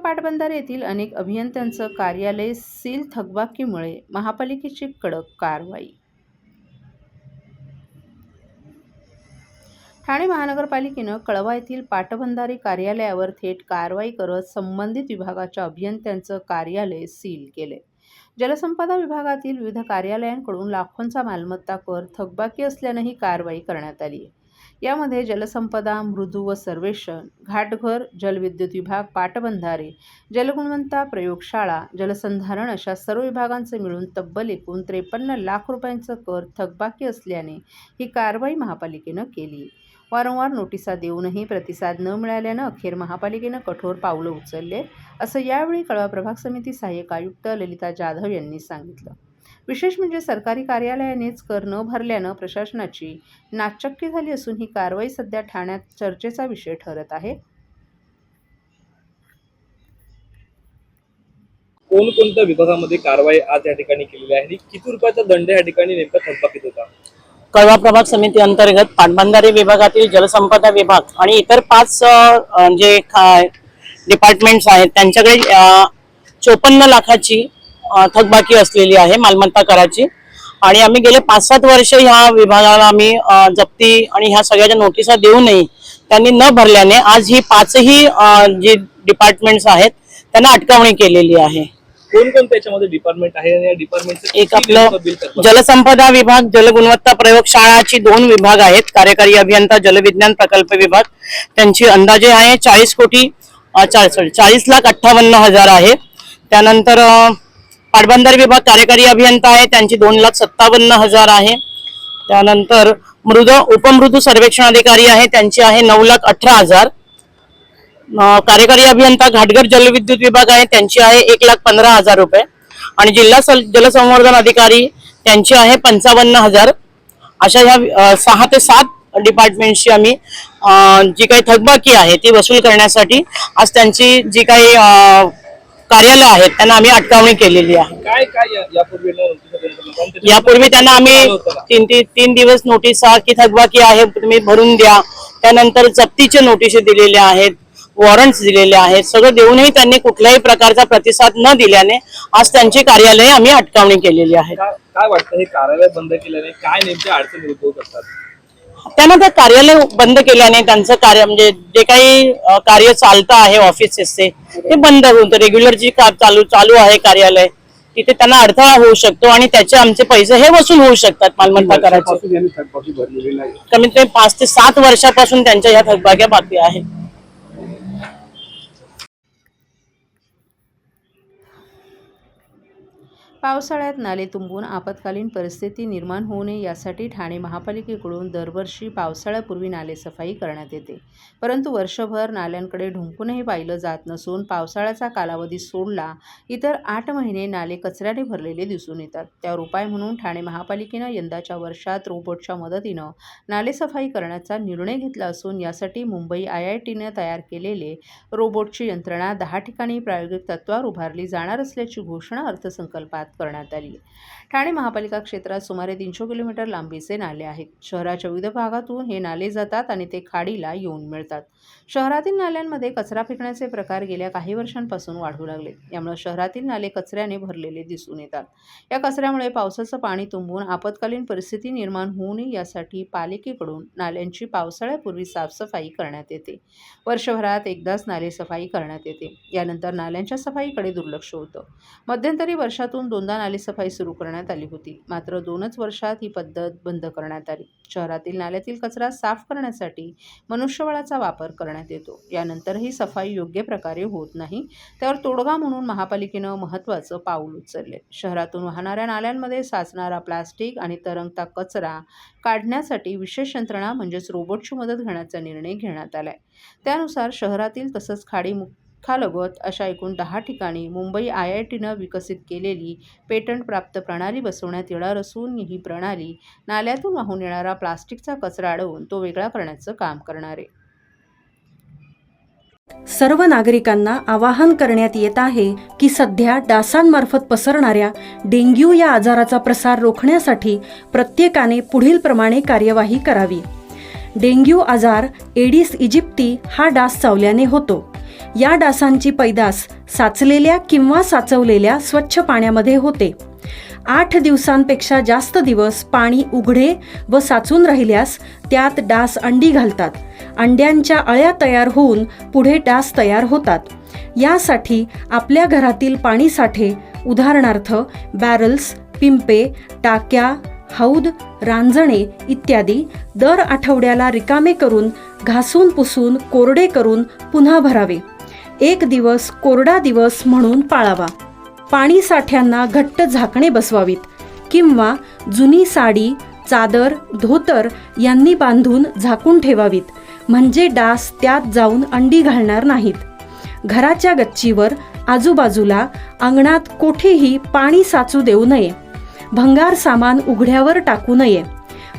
पाटबंधारे येथील अनेक अभियंत्यांचं कार्यालय सील, थकबाकीमुळे महापालिकेची कडक कारवाई। ठाणे महानगरपालिकेनं कळवा येथील पाटबंधारे कार्यालयावर थेट कारवाई करत संबंधित विभागाच्या अभियंत्यांचं कार्यालय सील केले। जलसंपदा विभागातील विविध कार्यालयांकडून लाखोंचा मालमत्ता कर थकबाकी असल्यानं ही कारवाई करण्यात आली आहे। यामध्ये जलसंपदा, मृदू व सर्वेक्षण, घाटघर, जलविद्युत विभाग, पाटबंधारे, जलगुणवत्ता प्रयोगशाळा, जलसंधारण अशा सर्व विभागांचे मिळून तब्बल एकूण 53 लाख रुपयांचा कर थकबाकी असल्याने ही कारवाई महापालिकेनं केली। वारंवार नोटिसा देऊनही प्रतिसाद न मिळाल्यानं अखेर महापालिकेनं कठोर पावलं उचलले, असं यावेळी कळवा प्रभाग समिती सहाय्यक आयुक्त ललिता जाधव यांनी सांगितलं। विशेष म्हणजे सरकारी कार्यालयानेच कर न भरल्यानं प्रशासनाची नाचक्की झाली असून ही कारवाई सध्या ठाण्यात चर्चेचा विषय ठरत आहे। कोणकोणत्या विभागामध्ये कारवाई आज या ठिकाणी केलेली आहे आणि किती रुपयाचा दंड या ठिकाणी नेमका थकबाकीत होता? कळवा प्रभाग समिती अंतर्गत पाटबंधारे विभागातील जलसंपदा विभाग आणि इतर 5 जे डिपार्टमेंट्स आहेत त्यांच्याकडे 54 लाखाची थकबाकी असलेली आहे मालमत्ता कराची। आणि आम्ही गेले 5-7 वर्ष ह्या विभागाला आम्ही जप्ती आणि ह्या सगळ्याच्या नोटिसा देऊनही त्यांनी न भरल्याने आज ही 5ही जे डिपार्टमेंट्स आहेत त्यांना अटकावणी केलेली आहे। कोणकोणत्या याच्यामध्ये डिपार्टमेंट आहे आणि या डिपार्टमेंटचं एक आपलं जलसंपदा विभाग, जलगुणवत्ता प्रयोगशाळाची 2 विभाग आहेत, कार्यकारी अभियंता, जलविज्ञान प्रकल्प विभाग, त्यांची अंदाजे आहे 40,58,000 आहे। त्यानंतर पाटबंधारे विभाग कार्यकारी अभियंता आहे, त्यांची 2,57,000 आहे। त्यानंतर उपमृदू सर्वेक्षण अधिकारी आहे, त्यांची आहे 9,18,000। कार्यकारी अभियंता घाटघर जलविद्युत विभाग आहे, त्यांची आहे 1,15,000 रुपये। आणि जिल्हा जलसंवर्धन अधिकारी त्यांची आहे 55,000। अशा ह्या 6 ते 7 डिपार्टमेंटची आम्ही जी काही थकबाकी आहे ती वसूल करण्यासाठी आज त्यांची जी काही कार्यालय आहेत त्यांना आम्ही अटकावणी केलेली आहे। यापूर्वी त्यांना आम्ही 3 दिवस नोटीस की थकबाकी आहे तुम्ही भरून द्या, त्यानंतर जप्तीचे नोटीस दिलेले आहेत, वॉरंट्स दिलेले आहेत, सगळं देऊनही त्यांनी कुठल्याही प्रकारचा प्रतिसाद न दिल्याने आज त्यांची कार्यालय आम्ही अटकावणी केलेली आहे। काय वाटतं हे कार्यालय बंद केल्याने काय नेमक्या अडचणी उद्भवू शकतात? त्यांना ते कार्यालय बंद केल्याने त्यांचं कार्य म्हणजे जे काही कार्य चालतं आहे ऑफिसेसचे ते बंद होऊन रेग्युलर जी चालू आहे कार्यालय तिथे त्यांना अडथळा होऊ शकतो आणि त्याचे आमचे पैसे हे वसूल होऊ शकतात मालमत्ता करायचे। कमीत कमी 5 ते 7 वर्षापासून त्यांच्या ह्या थकबाक्या बाकी आहे। पावसाळ्यात नाले तुंबून आपत्कालीन परिस्थिती निर्माण होऊ नये यासाठी ठाणे महापालिकेकडून दरवर्षी पावसाळ्यापूर्वी नालेसफाई करण्यात येते, परंतु वर्षभर नाल्यांकडे ढुंकूनही पाहिलं जात नसून पावसाळ्याचा कालावधी सोडला इतर 8 महिने नाले कचऱ्याने भरलेले दिसून येतात। त्यावर उपाय म्हणून ठाणे महापालिकेनं यंदाच्या वर्षात रोबोटच्या मदतीनं नालेसफाई करण्याचा निर्णय घेतला असून यासाठी मुंबई IITने तयार केलेले रोबोटची यंत्रणा 10 ठिकाणी प्रायोगिक तत्त्वावर उभारली जाणार असल्याची घोषणा अर्थसंकल्पात करण्यात आली। ठाणे महापालिका क्षेत्रात सुमारे 300 किलोमीटर लांबीचे नाले आहेत। शहराच्या विविध भागातून हे नाले जातात आणि ते खाडीला येऊन मिळतात। शहरातील नाल्यांमध्ये कचरा फेकण्याचे प्रकार गेल्या काही वर्षांपासून वाढू लागले, यामुळे शहरातील नाले कचऱ्याने भरलेले दिसून येतात। या कचऱ्यामुळे पावसाचं पाणी तुंबून आपत्कालीन परिस्थिती निर्माण होऊ नये यासाठी पालिकेकडून नाल्यांची पावसाळ्यापूर्वी साफसफाई करण्यात येते। वर्षभरात एकदाच नाले सफाई करण्यात येते, यानंतर नाल्यांच्या सफाईकडे दुर्लक्ष होतं। मध्यंतरी वर्षातून 2दा नालेसफाई सुरू करण्यात आली होती, मात्र 2च वर्षात ही पद्धत बंद करण्यात आली। शहरातील नाल्यातील कचरा साफ करण्यासाठी मनुष्यबळाचा वापर करण्यात येतो, यानंतरही सफाई योग्य प्रकारे होत नाही। त्यावर तोडगा म्हणून महापालिकेनं महत्त्वाचं पाऊल उचलले। शहरातून वाहणाऱ्या नाल्यांमध्ये साचणारा प्लास्टिक आणि तरंगता कचरा काढण्यासाठी विशेष यंत्रणा म्हणजेच रोबोटची मदत घेण्याचा निर्णय घेण्यात आलाय। त्यानुसार शहरातील तसंच खाडी मुखालगत अशा एकूण 10 ठिकाणी मुंबई IITनं विकसित केलेली पेटंट प्राप्त प्रणाली बसवण्यात येणार असून ही प्रणाली नाल्यातून वाहून येणारा प्लास्टिकचा कचरा अडवून तो वेगळा करण्याचं काम करणार आहे। सर्व नागरिकांना आवाहन करण्यात येत आहे की सध्या डासांमार्फत पसरणाऱ्या डेंग्यू या आजाराचा प्रसार रोखण्यासाठी प्रत्येकाने पुढील प्रमाणे कार्यवाही करावी। डेंग्यू आजार एडिस इजिप्ती हा डास चावल्याने होतो। या डासांची पैदास साचलेल्या किंवा साचवलेल्या स्वच्छ पाण्यामध्ये होते. 8 दिवसांपेक्षा जास्त दिवस पाणी उघडे व साचून राहिल्यास त्यात डास अंडी घालतात. अंड्यांच्या अळ्या तयार होऊन पुढे डास तयार होतात. यासाठी आपल्या घरातील पाणी साठे, उदाहरणार्थ बॅरल्स, पिंपे, टाक्या, हौद, रांजणे इत्यादी दर आठवड्याला रिकामे करून घासून पुसून कोरडे करून पुन्हा भरावे. 1 दिवस कोरडा दिवस म्हणून पाळावा. पाणी साठ्यांना घट्ट झाकणे बसवावीत किंवा जुनी साडी, चादर, धोतर यांनी बांधून झाकून ठेवावीत, म्हणजे डास त्यात जाऊन अंडी घालणार नाहीत. घराच्या गच्चीवर, आजूबाजूला, अंगणात कोठेही पाणी साचू देऊ नये. भंगार सामान उघड्यावर टाकू नये.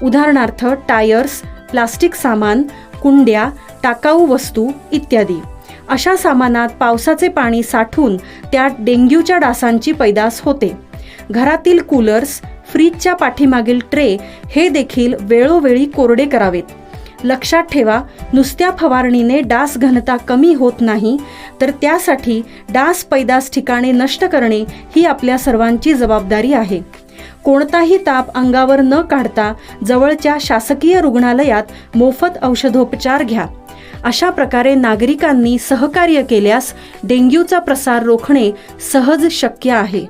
उदाहरणार्थ टायर्स, प्लास्टिक सामान, कुंड्या, टाकाऊ वस्तू इत्यादी. अशा सामानात पावसाचे पाणी साठून त्यात डेंग्यूच्या डासांची पैदास होते. घरातील कूलर्स, फ्रीजच्या पाठीमागील ट्रे हे देखील वेळोवेळी कोरडे करावेत. लक्षात ठेवा, नुसत्या फवारणीने डास घनता कमी होत नाही, तर त्यासाठी डास पैदास ठिकाणे नष्ट करणे ही आपल्या सर्वांची जबाबदारी आहे. कोणताही ताप अंगावर न काढता जवळच्या शासकीय रुग्णालयात मोफत औषधोपचार घ्या. अशा प्रकारे नागरिकांनी सहकार्य केल्यास डेंग्यूचा प्रसार रोखणे सहज शक्य आहे.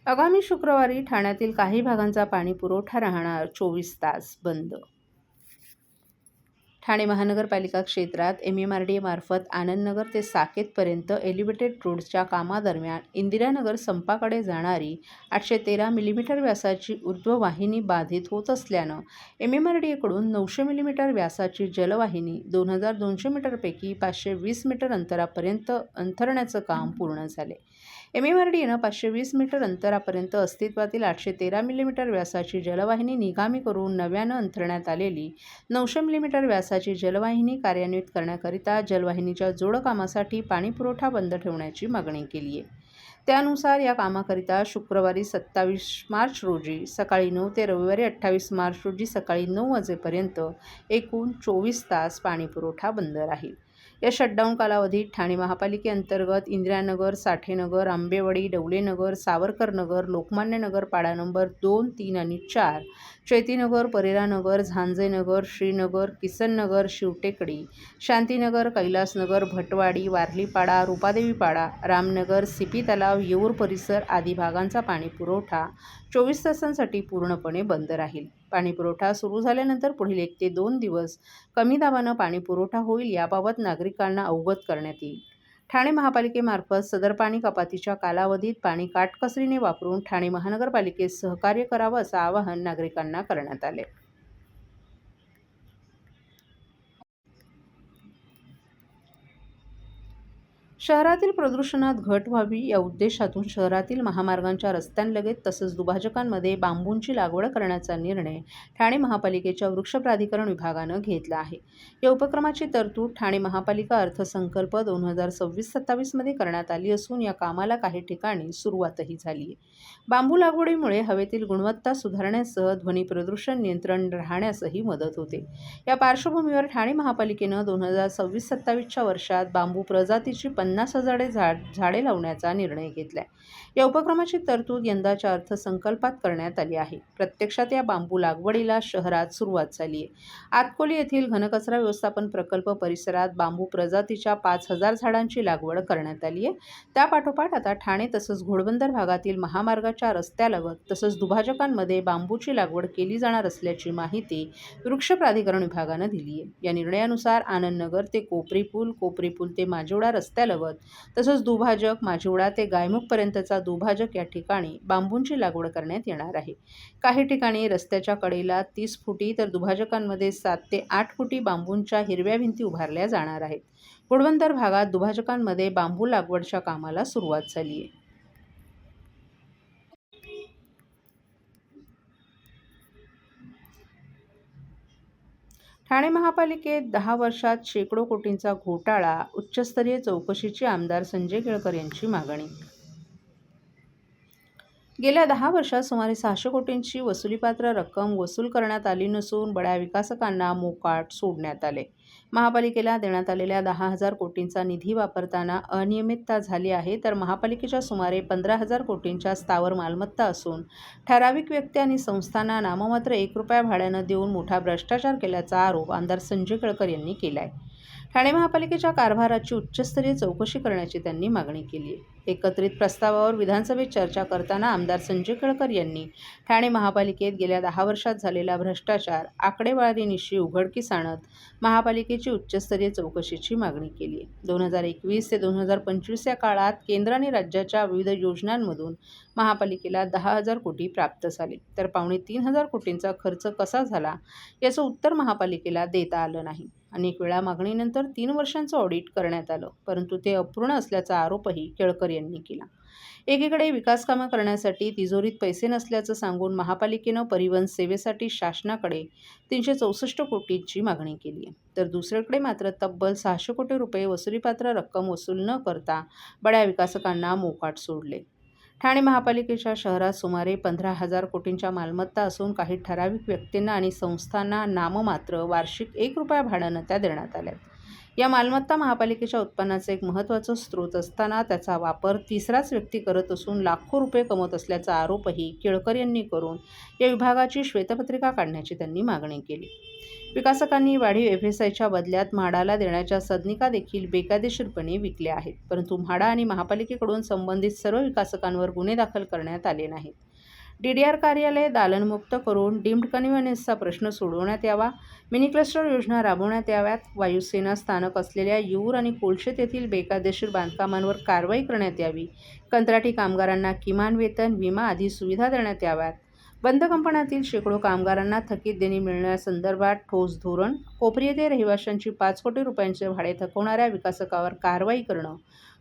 आगामी शुक्रवारी ठाण्यातील काही भागांचा पाणी पुरवठा राहणार 24 तास बंद. ठाणे महानगरपालिका क्षेत्रात MMRDA मार्फत आनंदनगर ते साकेतपर्यंत एलिव्हेटेड रोडच्या कामादरम्यान इंदिरानगर संपाकडे जाणारी 813 मिलीमीटर व्यासाची ऊर्ध्ववाहिनी बाधित होत असल्यानं MMRDAकडून 900 मिलीमीटर व्यासाची जलवाहिनी 2200 मीटरपैकी 520 मीटर अंतरापर्यंत अंथरण्याचं काम पूर्ण झाले. MMRDAनं 520 मीटर अंतरापर्यंत अस्तित्वातील 813 मिलीमीटर व्यासाची जलवाहिनी निकामी करून नव्यानं अंथरण्यात आलेली 900 मिलीमीटर व्यासाची जलवाहिनी कार्यान्वित करण्याकरिता जलवाहिनीच्या जोडकामासाठी पाणीपुरवठा बंद ठेवण्याची मागणी केली आहे. त्यानुसार या कामाकरिता शुक्रवारी 27 मार्च रोजी सकाळी 9 ते रविवारी 28 मार्च रोजी सकाळी 9 वाजेपर्यंत एकूण 24 तास पाणीपुरवठा बंद राहील. या शटडाऊन कालावधीत ठाणे महापालिकेअंतर्गत इंदिरानगर, साठेनगर, आंबेवाडी, डवलेनगर, सावरकरनगर, लोकमान्यनगर, पाडा नंबर 2, 3 आणि 4, चैतीनगर, परेरानगर, झांजेनगर, श्रीनगर, किसननगर, शिवटेकडी, शांतीनगर, कैलासनगर, भटवाडी, वारलीपाडा, रूपादेवीपाडा, रामनगर, सिपी तलाव, येऊर परिसर आदी भागांचा पाणीपुरवठा 24 तासांसाठी पूर्णपणे बंद राहील. पाणीपुरवठा सुरू झाल्यानंतर पुढील 1 ते 2 दिवस कमी दाबानं पाणीपुरवठा होईल, याबाबत नागरिकांना अवगत करण्यात येईल. ठाणे महापालिकेमार्फत सदर पाणी कपातीच्या कालावधीत पाणी काटकसरीने वापरून ठाणे महानगरपालिकेस सहकार्य करावं असं आवाहन नागरिकांना करण्यात आले. शहरातील प्रदूषणात घट व्हावी या उद्देशातून शहरातील महामार्गांच्या रस्त्यांलगत तसंच दुभाजकांमध्ये बांबूंची लागवड करण्याचा निर्णय ठाणे महापालिकेच्या वृक्ष प्राधिकरण विभागानं घेतला आहे. या उपक्रमाची तरतूद ठाणे महापालिका अर्थसंकल्प 2026-27 मध्ये करण्यात आली असून या कामाला काही ठिकाणी सुरुवातही झाली आहे. बांबू लागवडीमुळे हवेतील गुणवत्ता सुधारण्यासह ध्वनी प्रदूषण नियंत्रण राहण्यासही मदत होते. या पार्श्वभूमीवर ठाणे महापालिकेनं 2026-27च्या वर्षात बांबू प्रजातीची 50,000 झाडे लावण्याचा निर्णय घेतलाय. या उपक्रमाची तरतूद यंदाच्या अर्थसंकल्पात करण्यात आली आहे. प्रत्यक्षात या बांबू लागवडीला शहरात सुरुवात झाली आहे. आतकोली येथील घनकचरा व्यवस्थापन प्रकल्प परिसरात बांबू प्रजातीच्या 5,000 झाडांची लागवड करण्यात आली आहे. त्यापाठोपाठ आता ठाणे तसंच घोडबंदर भागातील महामार्गाच्या रस्त्यालगत तसंच दुभाजकांमध्ये बांबूची लागवड केली जाणार असल्याची माहिती वृक्ष प्राधिकरण विभागानं दिली आहे. या निर्णयानुसार आनंदनगर ते कोपरी पूल ते माजिवडा रस्त्यालगत तसंच दुभाजक, माजिवडा ते गायमुखपर्यंतचा दुभाजक या ठिकाणी बांबूंची लागवड करण्यात येणार आहे. काही ठिकाणी रस्त्याच्या कडेला 30 फुटी तर दुभाजकांमध्ये 7 ते 8 फुटी बांबूंच्या हिरव्या भिंती उभारल्या जाणार आहेत. घोडबंदर भागात दुभाजकांमध्ये बांबू लागवडच्या कामाला सुरुवात झाली आहे. ठाणे महापालिकेत 10 वर्षात शेकडो कोटींचा घोटाळा, उच्चस्तरीय चौकशीची आमदार संजय केळकर यांची मागणी. गेल्या 10 वर्षात सुमारे 600 कोटींची वसुलीपात्र रक्कम वसूल करण्यात आली नसून बड्या विकासकांना मोकाट सोडण्यात आले. महापालिकेला देण्यात आलेल्या 10,000 कोटींचा निधी वापरताना अनियमितता झाली आहे, तर महापालिकेच्या सुमारे 15,000 कोटींच्या स्थावर मालमत्ता असून ठराविक व्यक्ती आणि संस्थांना नाममात्र 1 रुपया भाड्यानं देऊन मोठा भ्रष्टाचार केल्याचा आरोप आमदार संजय केळकर यांनी केला आहे. ठाणे महापालिकेच्या कारभाराची उच्चस्तरीय चौकशी करण्याची त्यांनी मागणी केली आहे. एकत्रित प्रस्तावावर विधानसभेत चर्चा करताना आमदार संजय केळकर यांनी ठाणे महापालिकेत गेल्या 10 वर्षात झालेला भ्रष्टाचार आकडेवारीनिशी उघडकीस आणत महापालिकेची उच्चस्तरीय चौकशीची मागणी केली आहे. 2021 ते 2025 या काळात केंद्र आणि राज्याच्या विविध योजनांमधून महापालिकेला 10,000 कोटी प्राप्त झाले, तर 2,500 कोटींचा खर्च कसा झाला याचं उत्तर महापालिकेला देता आलं नाही. अनेक वेळा मागणीनंतर 3 वर्षांचं ऑडिट करण्यात आलं, परंतु ते अपूर्ण असल्याचा आरोपही केळकर यांनी केला. एकीकडे विकास कामं करण्यासाठी तिजोरीत पैसे नसल्याचं सांगून महापालिकेनं परिवहन सेवेसाठी शासनाकडे 364 कोटींची मागणी केली आहे, तर दुसरीकडे मात्र तब्बल 600 कोटी रुपये वसुलीपात्र रक्कम वसूल न करता बड्या विकासकांना मोकाट सोडले. ठाणे महापालिकेच्या शहरात सुमारे 15,000 कोटींच्या मालमत्ता असून काही ठराविक व्यक्तींना आणि संस्थांना नाममात्र वार्षिक 1 रुपया भाड्यानं त्या देण्यात आल्यात. या मालमत्ता महापालिकेच्या उत्पन्नाचा एक महत्त्वाचा स्रोत असताना त्याचा वापर तिसराच व्यक्ती करत असून लाखो रुपये कमवत असल्याचा आरोपही केळकर यांनी करून या विभागाची श्वेतपत्रिका काढण्याची त्यांनी मागणी केली. विकासकांनी वाढीव FSIच्या बदल्यात म्हाडाला देण्याच्या सदनिका देखील बेकायदेशीरपणे विकल्या आहेत, परंतु म्हाडा आणि महापालिकेकडून संबंधित सर्व विकासकांवर गुन्हे दाखल करण्यात आले नाहीत. DDR कार्यालय दालनमुक्त करून डीम्ड कन्व्हिन्सचा प्रश्न सोडवण्यात यावा, मिनी क्लस्टर योजना राबवण्यात याव्यात, वायुसेना स्थानक असलेल्या यूर आणि कोलशेत येथील बेकायदेशीर बांधकामांवर कारवाई करण्यात यावी, कंत्राटी कामगारांना किमान वेतन, विमा आदी सुविधा देण्यात याव्यात, बंद कंपन्यातील शेकडो कामगारांना थकीत देणी मिळण्यासंदर्भात ठोस धोरण, कोपरी येथे रहिवाशांची 5 कोटी रुपयांचे भाडे थकवणाऱ्या विकासकावर कारवाई करणं,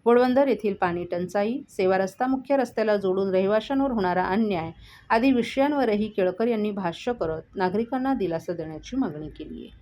घोडबंदर येथील पाणी टंचाई, सेवा रस्ता मुख्य रस्त्याला जोडून रहिवाशांवर होणारा अन्याय आदी विषयांवरही केळकर यांनी भाष्य करत नागरिकांना दिलासा देण्याची मागणी केली आहे.